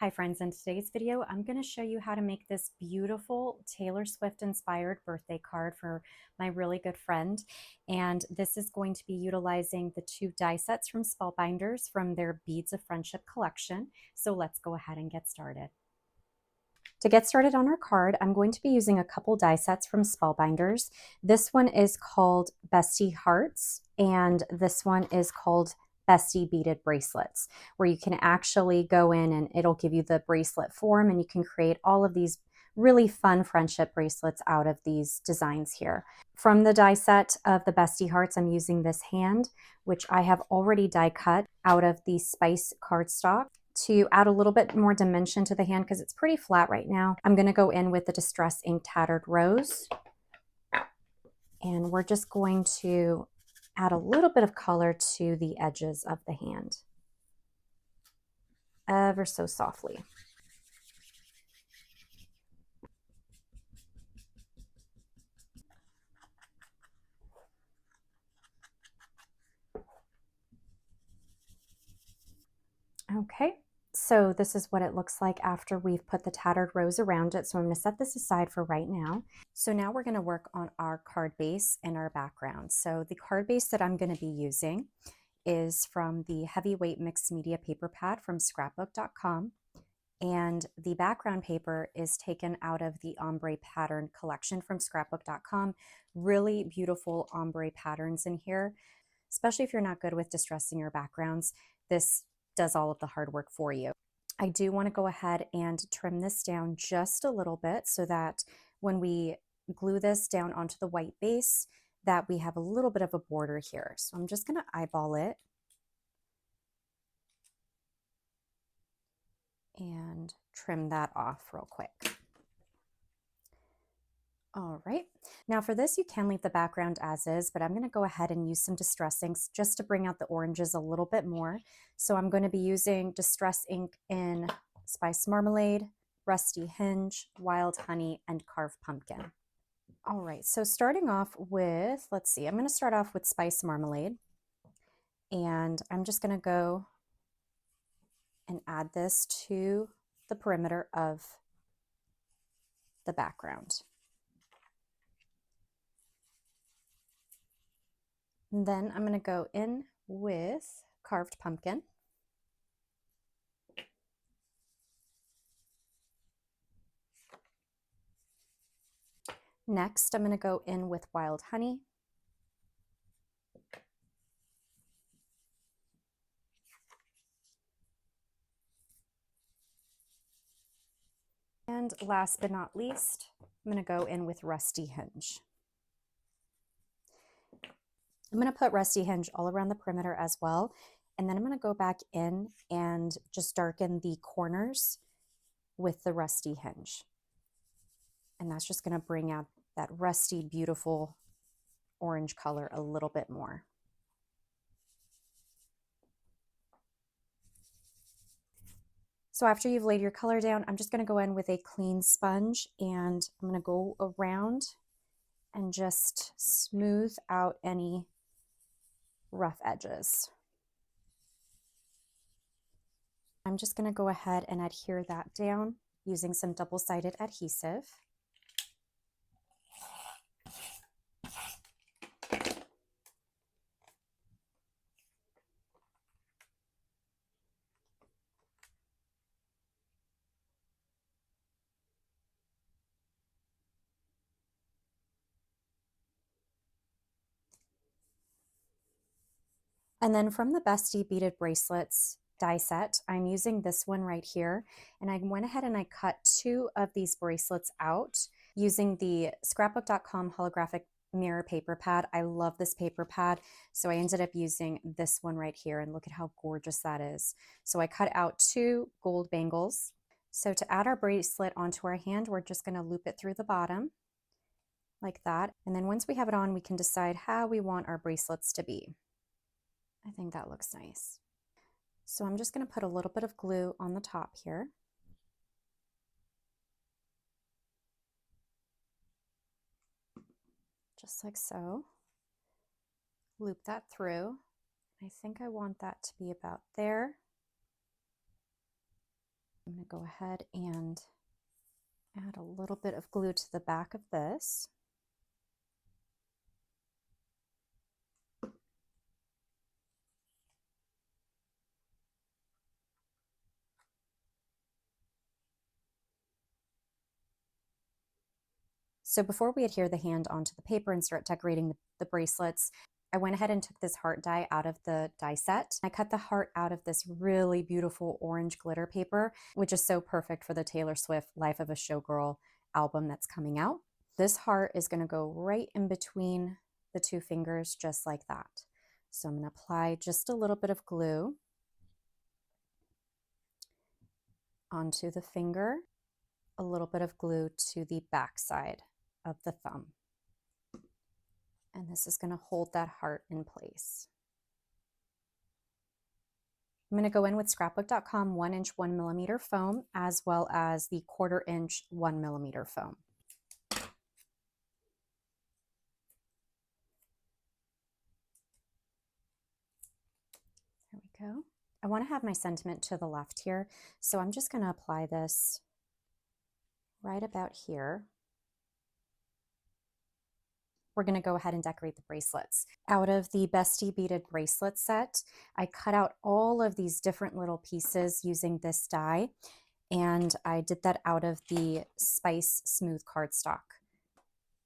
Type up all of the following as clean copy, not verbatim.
Hi friends, in today's video, I'm going to show you how to make this beautiful Taylor Swift inspired birthday card for my really good friend. And this is going to be utilizing the two die sets from Spellbinders from their Beads of Friendship collection. So let's go ahead and get started. To get started on our card, I'm going to be using a couple die sets from Spellbinders. This one is called Bestie Hearts, and this one is called Bestie Beaded Bracelets, where you can actually go in and it'll give you the bracelet form, and you can create all of these really fun friendship bracelets out of these designs here. From the die set of the Bestie Hearts, I'm using this hand, which I have already die cut out of the Spice cardstock to add a little bit more dimension to the hand because it's pretty flat right now. I'm going to go in with the Distress Ink Tattered Rose, and we're just going to add a little bit of color to the edges of the hand, ever so softly. Okay, so this is what it looks like after we've put the tattered rose around it. So I'm going to set this aside for right now. So now we're going to work on our card base and our background. So the card base that I'm going to be using is from the Heavyweight Mixed Media Paper Pad from scrapbook.com. And the background paper is taken out of the ombre pattern collection from scrapbook.com. Really beautiful ombre patterns in here, especially if you're not good with distressing your backgrounds. This does all of the hard work for you. I do want to go ahead and trim this down just a little bit so that when we glue this down onto the white base, that we have a little bit of a border here. So I'm just going to eyeball it and trim that off real quick. All right, now for this, you can leave the background as is, but I'm going to go ahead and use some distress inks just to bring out the oranges a little bit more. So I'm going to be using distress ink in Spice Marmalade, Rusty Hinge, Wild Honey, and Carved Pumpkin. All right, so starting off with, let's see, I'm going to start off with Spice Marmalade, and I'm just going to go and add this to the perimeter of the background. And then I'm going to go in with Carved Pumpkin. Next, I'm going to go in with Wild Honey. And last but not least, I'm going to go in with Rusty Hinge. I'm going to put Rusty Hinge all around the perimeter as well. And then I'm going to go back in and just darken the corners with the Rusty Hinge. And that's just going to bring out that rusty, beautiful orange color a little bit more. So after you've laid your color down, I'm just going to go in with a clean sponge and I'm going to go around and just smooth out any rough edges. I'm just going to go ahead and adhere that down using some double-sided adhesive. And then from the Bestie Beaded Bracelets die set, I'm using this one right here. And I went ahead and I cut two of these bracelets out using the scrapbook.com holographic mirror paper pad. I love this paper pad. So I ended up using this one right here, and look at how gorgeous that is. So I cut out two gold bangles. So to add our bracelet onto our hand, we're just going to loop it through the bottom like that. And then once we have it on, we can decide how we want our bracelets to be. I think that looks nice. So I'm just going to put a little bit of glue on the top here. Just like so. Loop that through. I think I want that to be about there. I'm going to go ahead and add a little bit of glue to the back of this. So before we adhere the hand onto the paper and start decorating the bracelets, I went ahead and took this heart die out of the die set. I cut the heart out of this really beautiful orange glitter paper, which is so perfect for the Taylor Swift Life of a Showgirl album that's coming out. This heart is going to go right in between the two fingers, just like that. So I'm going to apply just a little bit of glue onto the finger, a little bit of glue to the back side of the thumb. And this is going to hold that heart in place. I'm going to go in with scrapbook.com 1-inch 1mm foam, as well as the 1/4-inch 1mm foam. There we go. I want to have my sentiment to the left here, so I'm just going to apply this right about here. We're going to go ahead and decorate the bracelets. Out of the Bestie Beaded bracelet set, I cut out all of these different little pieces using this die, and I did that out of the Spice Smooth cardstock.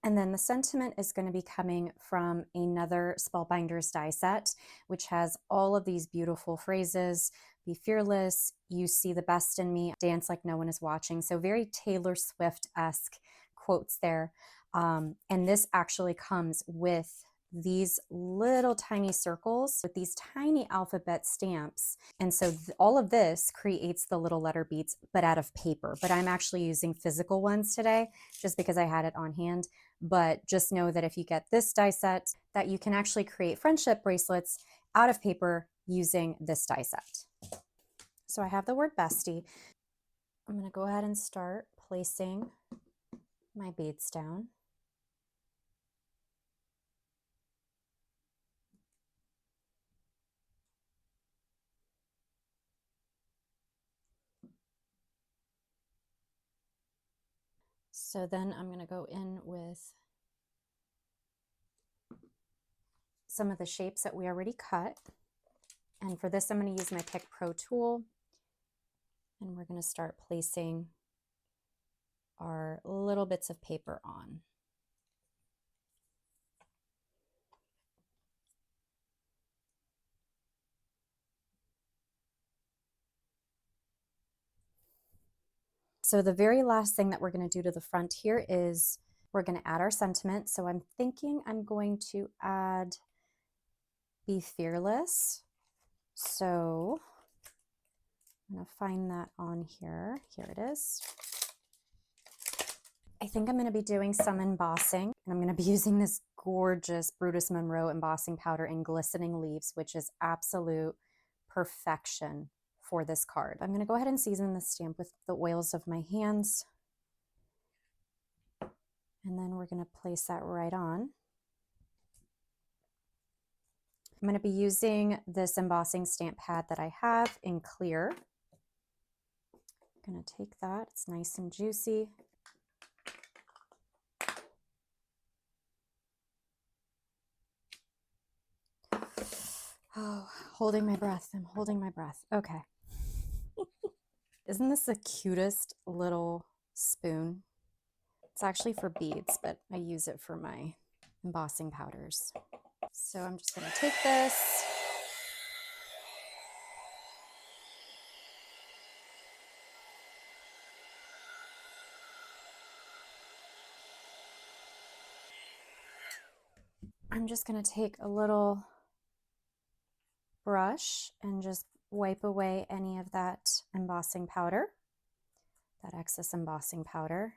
And then the sentiment is going to be coming from another Spellbinders die set, which has all of these beautiful phrases: be fearless, you see the best in me, dance like no one is watching. So very Taylor Swift-esque quotes there. And this actually comes with these little tiny circles with these tiny alphabet stamps. And so all of this creates the little letter beads, but out of paper. But I'm actually using physical ones today just because I had it on hand. But just know that if you get this die set, that you can actually create friendship bracelets out of paper using this die set. So I have the word bestie. I'm going to go ahead and start placing my beads down. So then I'm going to go in with some of the shapes that we already cut. And for this, I'm going to use my Pick Pro tool. And we're going to start placing our little bits of paper on. So the very last thing that we're going to do to the front here is we're going to add our sentiment. So I'm thinking I'm going to add be fearless. So I'm going to find that on here. Here it is. I think I'm going to be doing some embossing, and I'm going to be using this gorgeous Brutus Monroe embossing powder in Glistening Leaves, which is absolute perfection for this card. I'm going to go ahead and season the stamp with the oils of my hands, and then we're going to place that right on. I'm going to be using this embossing stamp pad that I have in clear. I'm going to take that, it's nice and juicy. Oh, holding my breath. I'm holding my breath. Okay. Isn't this the cutest little spoon? It's actually for beads, but I use it for my embossing powders. So I'm just going to take this. I'm just going to take a little brush and just wipe away any of that embossing powder, that excess embossing powder.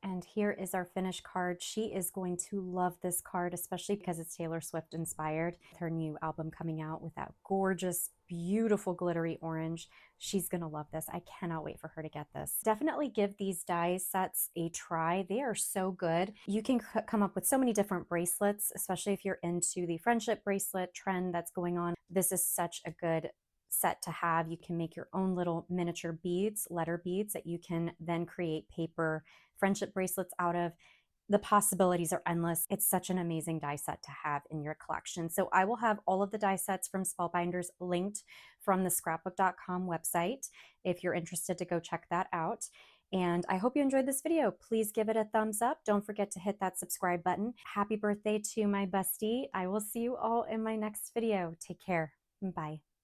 And here is our finished card. She is going to love this card, especially because it's Taylor Swift inspired. With her new album coming out with that gorgeous, beautiful glittery orange, she's gonna love this. I cannot wait for her to get this. Definitely give these die sets a try. They are so good. You can come up with so many different bracelets, especially if you're into the friendship bracelet trend that's going on. This is such a good set to have. You can make your own little miniature beads, letter beads that you can then create paper friendship bracelets out of. The possibilities are endless. It's such an amazing die set to have in your collection. So I will have all of the die sets from Spellbinders linked from the scrapbook.com website if you're interested to go check that out. And I hope you enjoyed this video. Please give it a thumbs up. Don't forget to hit that subscribe button. Happy birthday to my bestie. I will see you all in my next video. Take care. Bye.